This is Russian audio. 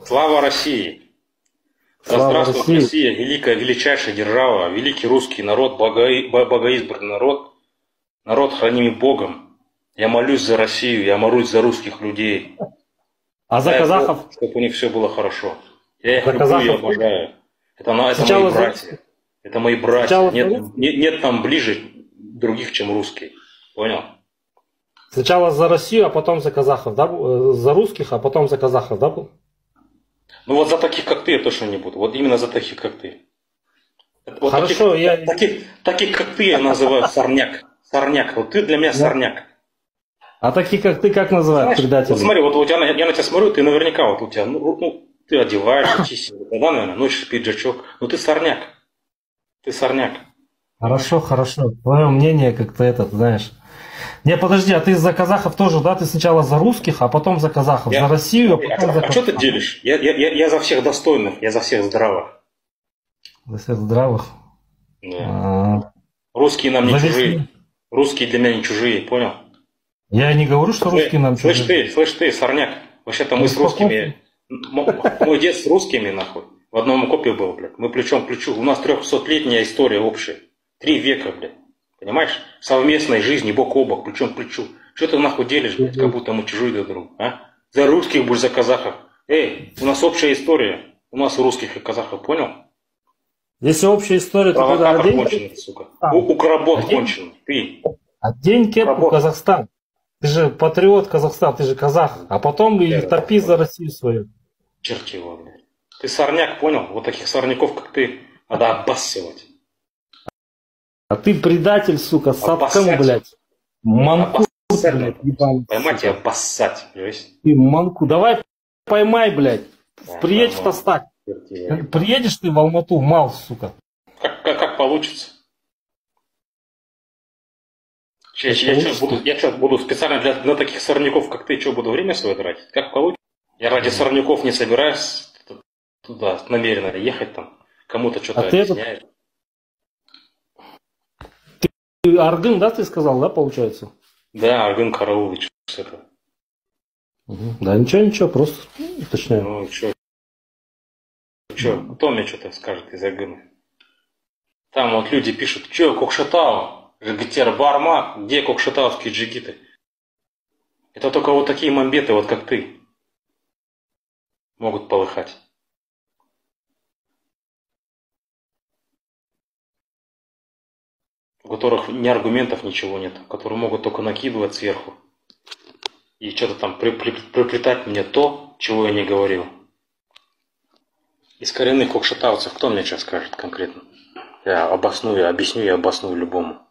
Слава России! Да Слава здравствует России! Россия, великая, величайшая держава, великий русский народ, богоизбранный народ, народ, хранимый Богом. Я молюсь за Россию, я молюсь за русских людей. А за Дай казахов? Бог, чтобы у них все было хорошо. Я их За люблю, я казахов? обожаю. Это мои Сначала за братья. Это мои братья. Сначала за Нет, русских? нет там ближе других, чем русские. Понял? Сначала за Россию, а потом за казахов, да? За русских, а потом за казахов, да? Ну вот за таких, как ты, я точно не буду. Вот именно за таких, как ты. Вот Хорошо, таких, как ты, я называю сорняк. Сорняк. Вот ты для меня сорняк. А такие, как ты, как называют Знаешь, предателей? вот смотри, вот у тебя, я на тебя смотрю, ты наверняка вот у тебя, ты одеваешься, чистенько, да, наверное, носишь пиджачок, но ты сорняк. Ты сорняк. Хорошо, хорошо. Твое мнение как-то этот, знаешь. Не, подожди, а ты за казахов тоже, да? Ты сначала за русских, а потом за казахов. За Россию, а потом за А что ты делишь? Я за всех достойных, я за всех здравых. За всех здравых. Да. Русские нам не За чужие. Русские для меня не чужие, понял? Я не говорю, что русские нам чужие. Слышь ты, сорняк. Вообще-то мы с русскими... Мой дед с русскими, нахуй. В одном окопе был, блядь. Мы плечом к плечу. У нас 300-летняя история общая. 3 века, блядь. Понимаешь? Совместной жизни, бок о бок, плечом к плечу. Что ты нахуй делишь, блядь, как будто мы чужие друг другу, а? За русских будешь, за казахов. Эй, у нас общая история. У нас у русских и казахов, понял? Если общая история, то когда Провокатор конченый, сука. Укробот конченый. Ты. Одень кепку Казахстан. Ты же патриот Казахстана, ты же казах. А потом и топи за Россию свою. Черт его, блядь. Ты сорняк, понял? Вот таких сорняков, как ты, надо обоссывать. А ты предатель, сука, сапком, блядь. Манку, блядь, ебаный. Поймать и обоссать, понимаешь? Ты манку, давай поймай, блядь. Приедь в Тастак. Приедешь ты в Алмату, в Мал, сука. Как получится? Я что, буду специально для таких сорняков, как ты, что, буду время свое тратить? Как получится? Я ради сорняков не собираюсь туда намеренно ехать там, кому-то что-то объяснять. Ты Аргын, да, ты сказал, да, получается? Да, Аргын Караулыч, с этого. Да, ничего, просто уточняю. Ну, что, кто мне что-то скажет из Аргына? Там вот люди пишут, что, Кокшетау? Жигитер Барма, где кокшетауские джигиты? Это только вот такие мамбеты, вот как ты, могут полыхать. У которых ни аргументов, ничего нет. Которые могут только накидывать сверху. И что-то там приплетать мне то, чего я не говорил. Из коренных кокшетауцев кто мне сейчас скажет конкретно? Я объясню и обосную любому.